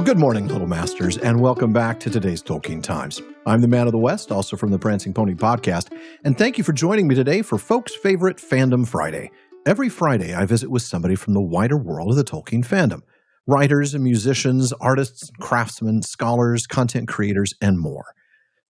Well, good morning, Little Masters, and welcome back to today's Tolkien Times. I'm the Man of the West, also from the Prancing Pony podcast, and thank you for joining me today for folks' favorite Fandom Friday. Every Friday, I visit with somebody from the wider world of the Tolkien fandom. Writers and musicians, artists, craftsmen, scholars, content creators, and more.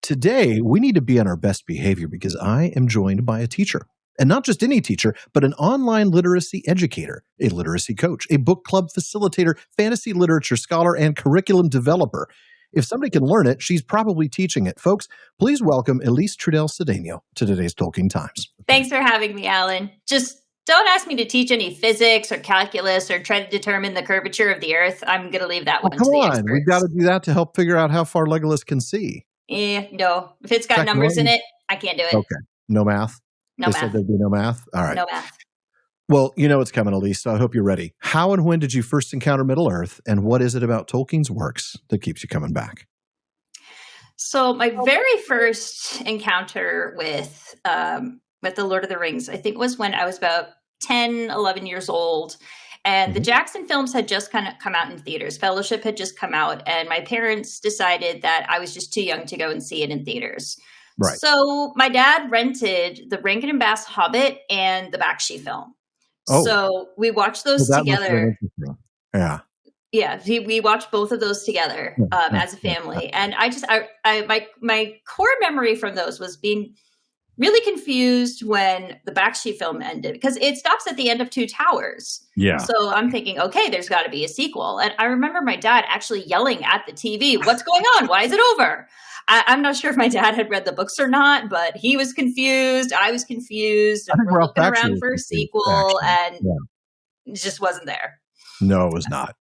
Today, we need to be on our best behavior because I am joined by a teacher. And not just any teacher, but an online literacy educator, a literacy coach, a book club facilitator, fantasy literature scholar, and curriculum developer. If somebody can learn it, she's probably teaching it. Folks, please welcome Elise Trudel Cedeño to today's Tolkien Times. Thanks for having me, Alan. Just don't ask me to teach any physics or calculus or try to determine the curvature of the Earth. I'm going to leave that one to the experts. We've got to do that to help figure out how far Legolas can see. No. If it's got numbers in it, I can't do it. Okay. No math? No they math. said there'd be no math? All right. No math. Well, you know what's coming, Elise, so I hope you're ready. How and when did you first encounter Middle-earth, and what is it about Tolkien's works that keeps you coming back? So my very first encounter with The Lord of the Rings, I think, was when I was about 10, 11 years old. And the Jackson films had just kind of come out in theaters. Fellowship had just come out, and my parents decided that I was just too young to go and see it in theaters. Right. So my dad rented the Rankin and Bass Hobbit and the Bakshi film. Oh. So we watched those together. Yeah. Yeah, we watched both of those together as a family. And my core memory from those was being really confused when the Bakshi film ended, because it stops at the end of Two Towers. Yeah. So I'm thinking, okay, there's got to be a sequel. And I remember my dad actually yelling at the TV, "What's going on? Why is it over?" I'm not sure if my dad had read the books or not, but he was confused. I was confused. And we're looking around for a sequel, and it just wasn't there. No, it was not.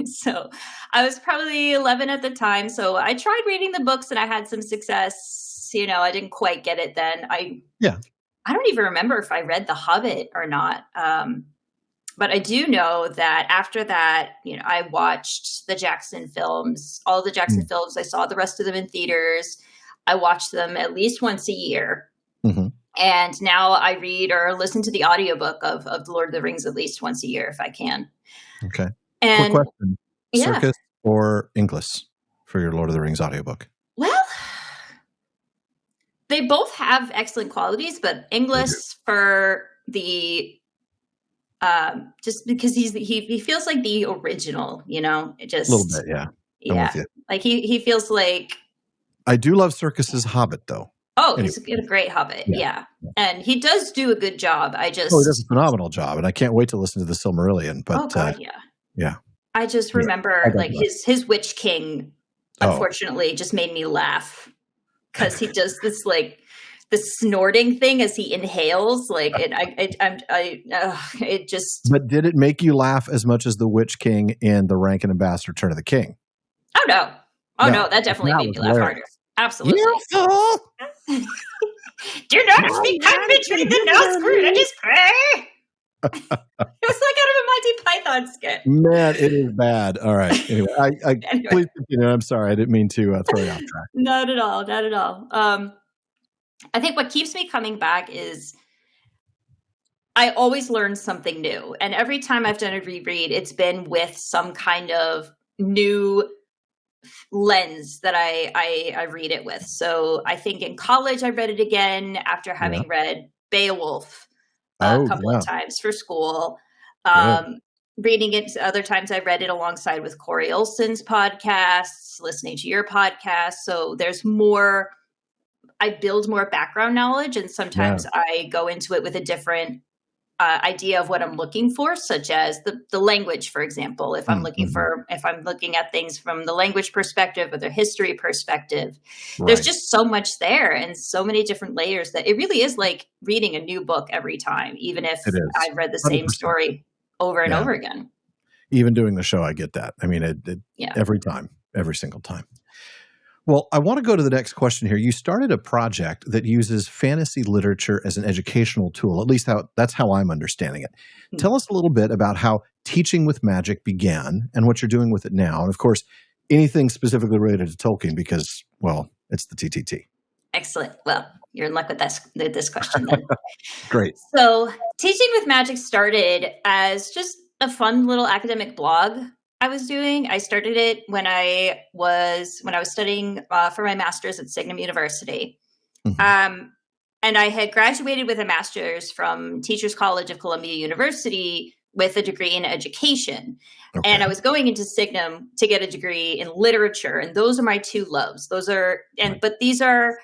So I was probably 11 at the time. So I tried reading the books and I had some success. You know, I didn't quite get it then. I don't even remember if I read The Hobbit or not. But I do know that after that, you know, I watched the Jackson films, all the Jackson films. I saw the rest of them in theaters. I watched them at least once a year. Mm-hmm. And now I read or listen to the audiobook of The Lord of the Rings at least once a year if I can. Okay. And quick question. Circus or English for your Lord of the Rings audiobook? Well, they both have excellent qualities, but English for the just because he feels like the original, you know, it just a little bit, yeah. Yeah. Like he feels like. I do love Circus's Hobbit though. Oh, anyway. He's a great Hobbit. Yeah. And he does do a good job. He does a phenomenal job, and I can't wait to listen to the Silmarillion. But oh God, yeah. I just remember like his Witch King, unfortunately, just made me laugh because he does this like the snorting thing as he inhales, like it just. But did it make you laugh as much as the Witch King in the Rankin and Bass Return of the King? Oh no, that definitely made me laugh harder. Absolutely. Do not speak between the nose, I just pray. It was like out of a Monty Python skit. Man, it is bad. All right. Anyway, anyway. Please continue. I'm sorry. I didn't mean to throw you off track. Not at all. I think what keeps me coming back is I always learn something new. And every time I've done a reread, it's been with some kind of new lens that I read it with. So I think in college, I read it again after having read Beowulf a couple of times for school. Reading it other times, I read it alongside with Corey Olson's podcasts, listening to your podcast. So there's more, I build more background knowledge, and sometimes I go into it with a different idea of what I'm looking for, such as the language, for example. If I'm looking at things from the language perspective or the history perspective, there's just so much there and so many different layers that it really is like reading a new book every time, even if I've read the same 100%. Story over and over again. Even doing the show, I get that. I mean, every time, every single time. Well, I want to go to the next question here. You started a project that uses fantasy literature as an educational tool, at least that's how I'm understanding it. Mm-hmm. Tell us a little bit about how Teaching with Magic began and what you're doing with it now. And of course, anything specifically related to Tolkien because, well, it's the TTT. Excellent. Well, you're in luck with this question then. Great. So Teaching with Magic started as just a fun little academic blog. I was doing. I started it when I was studying for my master's at Signum University. Mhm. And I had graduated with a master's from Teachers College of Columbia University with a degree in education. And I Okay. was going into Signum to get a degree in literature. And those are my two loves. Right. But these are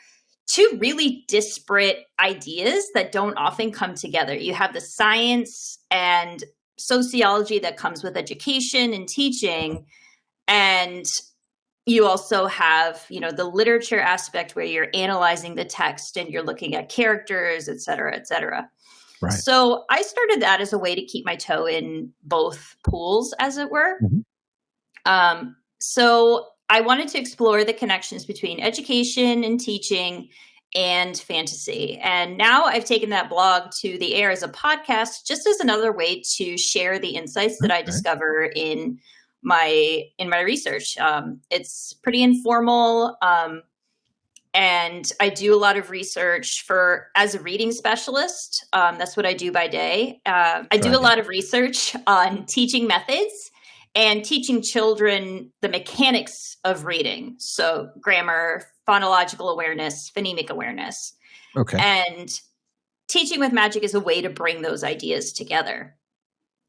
two really disparate ideas that don't often come together. You have the science and sociology that comes with education and teaching. And you also have, the literature aspect where you're analyzing the text and you're looking at characters, et cetera, et cetera. Right. So I started that as a way to keep my toe in both pools, as it were. Mhm. So I wanted to explore the connections between education and teaching and fantasy. And now I've taken that blog to the air as a podcast, just as another way to share the insights that I Okay. discover in my research. It's pretty informal. And I do a lot of research as a reading specialist. That's what I do by day. I do a Right. lot of research on teaching methods and teaching children the mechanics of reading. So grammar, phonological awareness, phonemic awareness. Okay. And teaching with magic is a way to bring those ideas together.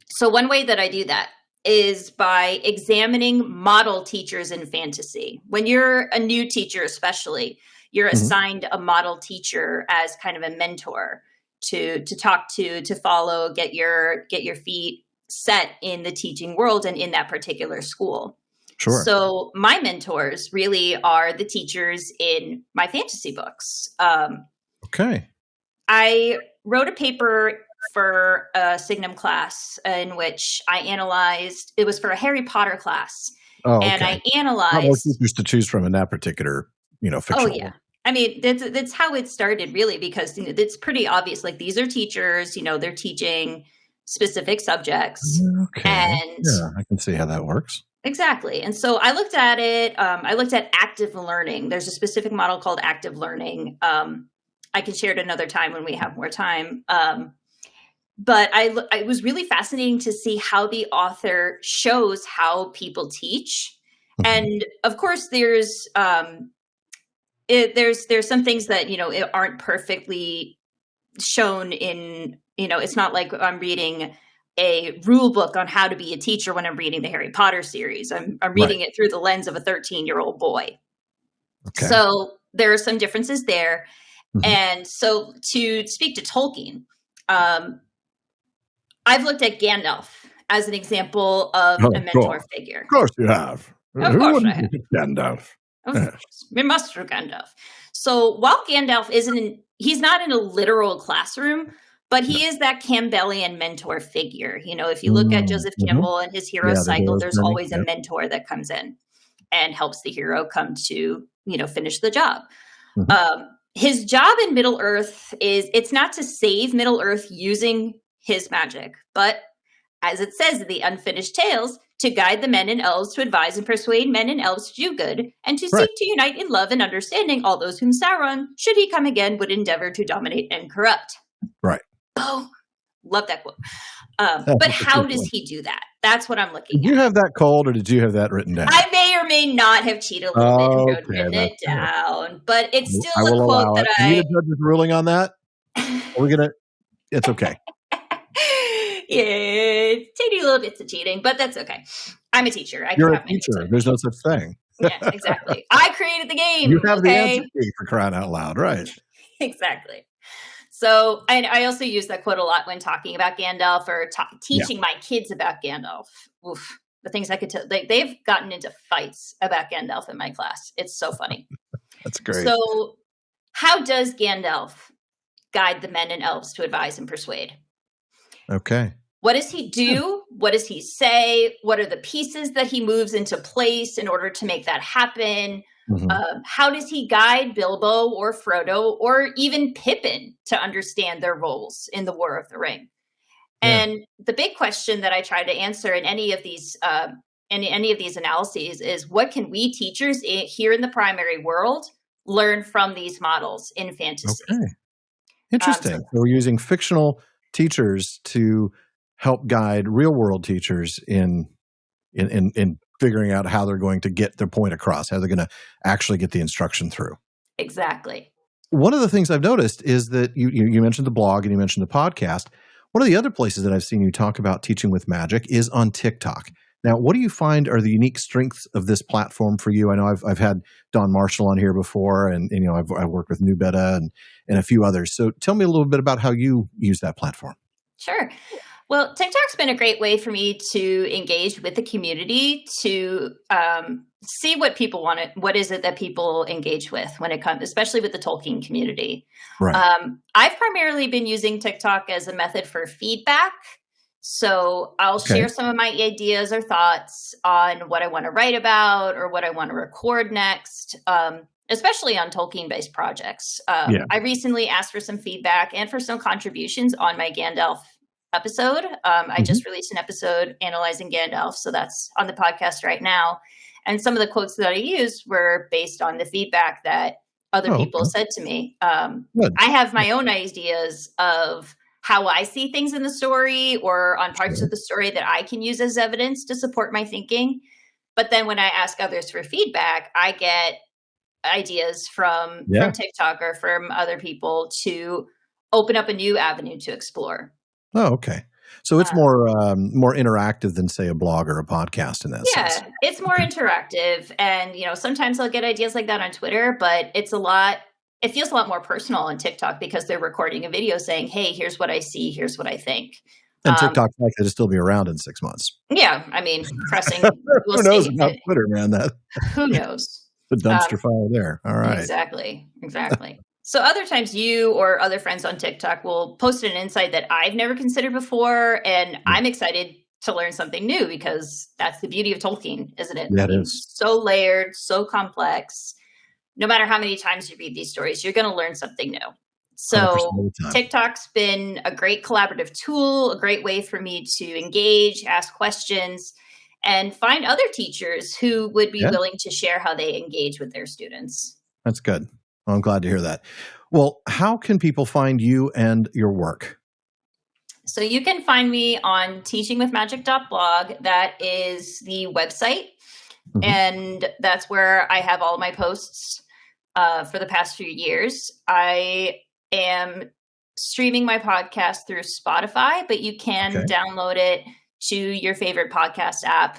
So one way that I do that is by examining model teachers in fantasy. When you're a new teacher, especially, you're Mhm. assigned a model teacher as kind of a mentor to talk to follow, get your feet set in the teaching world and in that particular school. Sure. So my mentors really are the teachers in my fantasy books. Okay. I wrote a paper for a Signum class in which I analyzed, it was for a Harry Potter class. Oh, And okay. I A lot more analyzed, teachers to choose from in that particular, oh fictional yeah. one. I mean, that's how it started really, because it's pretty obvious. Like, these are teachers, they're teaching specific subjects. Okay. And Yeah, I can see how that works. exactly. And so I looked at it. I looked at active learning. There's a specific model called active learning. I can share it another time when we have more time. But it was really fascinating to see how the author shows how people teach. Mhm. And of course, there's some things that aren't perfectly shown in. It's not like I'm reading a rule book on how to be a teacher when I'm reading the Harry Potter series. I'm reading Right. it through the lens of a 13-year-old boy. Okay. So there are some differences there. Mhm. And so, to speak to Tolkien, I've looked at Gandalf as an example of Oh, a mentor figure. Of course you have. Of Who course I wouldn't have. look at Gandalf? Of Yes. course. We must do Gandalf. So while Gandalf he's not in a literal classroom, but he is that Campbellian mentor figure. If you look at Joseph Mhm. Campbell and his hero Yeah, the cycle, hero's there's journey. always a Yeah. mentor that comes in and helps the hero come to, finish the job. Mhm. His job in Middle Earth it's not to save Middle Earth using his magic, but as it says in the Unfinished Tales, to guide the men and elves, to advise and persuade men and elves to do good, and to Right. seek to unite in love and understanding all those whom Sauron, should he come again, would endeavor to dominate and corrupt. Right. Oh, love that quote. That's But a how good does one. he do that? That's what I'm looking Did you at. have that cold, or did you have that written down? I may or may not have cheated a little bit and Okay, written it that's fair. down, but it's I still a will quote allow that it. We need a judge's ruling on that. Are we gonna? It's okay. Yeah, taking little bits of cheating, but that's okay. I'm a teacher. I can You're a have my teacher. notes. There's no such thing. Yeah, exactly. I created the game. You have the Okay, answer key, for crying out loud, right? exactly. So I also use that quote a lot when talking about Gandalf or teaching my kids about Gandalf. Oof, the things I could tell. They've gotten into fights about Gandalf in my class. It's so funny. That's great. So how does Gandalf guide the men and elves to advise and persuade? Okay. What does he do? What does he say? What are the pieces that he moves into place in order to make that happen? Mhm. How does he guide Bilbo or Frodo or even Pippin to understand their roles in the War of the Ring? Yeah. And the big question that I try to answer in any of these analyses is, what can we teachers here in the primary world learn from these models in fantasy? Okay. Interesting. So we're using fictional teachers to help guide real world teachers in in figuring out how they're going to get their point across, how they're going to actually get the instruction through. Exactly. One of the things I've noticed is that you mentioned the blog and you mentioned the podcast. One of the other places that I've seen you talk about teaching with magic is on TikTok. Now, what do you find are the unique strengths of this platform for you? I know I've had Don Marshall on here before, and I've worked with New Beta and a few others. So tell me a little bit about how you use that platform. Sure. Well, TikTok's been a great way for me to engage with the community, to see what people want. What is it that people engage with when it comes, especially with the Tolkien community. Right. I've primarily been using TikTok as a method for feedback. So I'll share some of my ideas or thoughts on what I want to write about or what I want to record next, especially on Tolkien-based projects. I recently asked for some feedback and for some contributions on my Gandalf episode. I just released an episode analyzing Gandalf, so that's on the podcast right now. And some of the quotes that I used were based on the feedback that other people said to me. I have my own ideas of how I see things in the story or on parts of the story that I can use as evidence to support my thinking. But then when I ask others for feedback, I get ideas from TikTok or from other people to open up a new avenue to explore. Oh, okay. So it's more interactive than, say, a blog or a podcast in that sense. Yeah, it's more interactive. And, sometimes I'll get ideas like that on Twitter, but it feels a lot more personal on TikTok because they're recording a video saying, hey, here's what I see, here's what I think. And TikTok's likely to still be around in 6 months. Yeah, I mean, pressing. Who knows about Twitter, man? Who knows? The dumpster fire there. All right. Exactly. So other times you or other friends on TikTok will post an insight that I've never considered before, and I'm excited to learn something new because that's the beauty of Tolkien, isn't it? Yeah, it is. So layered, so complex. No matter how many times you read these stories, you're going to learn something new. So TikTok's been a great collaborative tool, a great way for me to engage, ask questions, and find other teachers who would be willing to share how they engage with their students. That's good. Well, I'm glad to hear that. Well, how can people find you and your work? So you can find me on teachingwithmagic.blog. That is the website. And that's where I have all my posts for the past few years. I am streaming my podcast through Spotify, but you can download it to your favorite podcast app.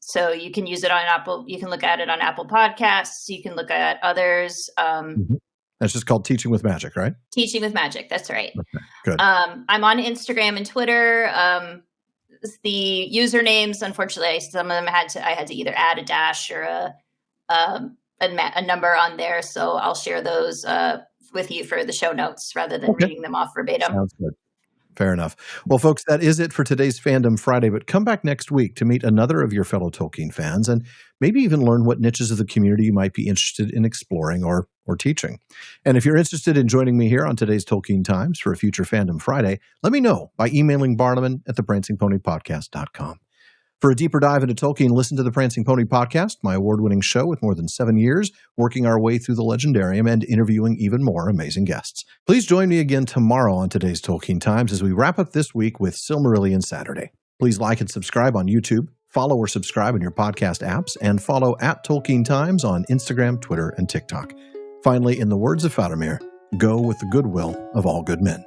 So you can use it on Apple. You can look at it on Apple Podcasts. You can look at others. That's just called Teaching with Magic, right? Teaching with Magic. That's right. Okay, good. I'm on Instagram and Twitter. The usernames, unfortunately, some of them I had to either add a dash or a number on there. So I'll share those with you for the show notes rather than reading them off verbatim. Sounds good. Fair enough. Well, folks, that is it for today's Fandom Friday, but come back next week to meet another of your fellow Tolkien fans and maybe even learn what niches of the community you might be interested in exploring or teaching. And if you're interested in joining me here on today's Tolkien Times for a future Fandom Friday, let me know by emailing barnaman@theprancingponypodcast.com. For a deeper dive into Tolkien, listen to the Prancing Pony Podcast, my award-winning show with more than 7 years, working our way through the legendarium and interviewing even more amazing guests. Please join me again tomorrow on today's Tolkien Times as we wrap up this week with Silmarillion Saturday. Please like and subscribe on YouTube, follow or subscribe in your podcast apps, and follow @Tolkien Times on Instagram, Twitter, and TikTok. Finally, in the words of Faramir, go with the goodwill of all good men.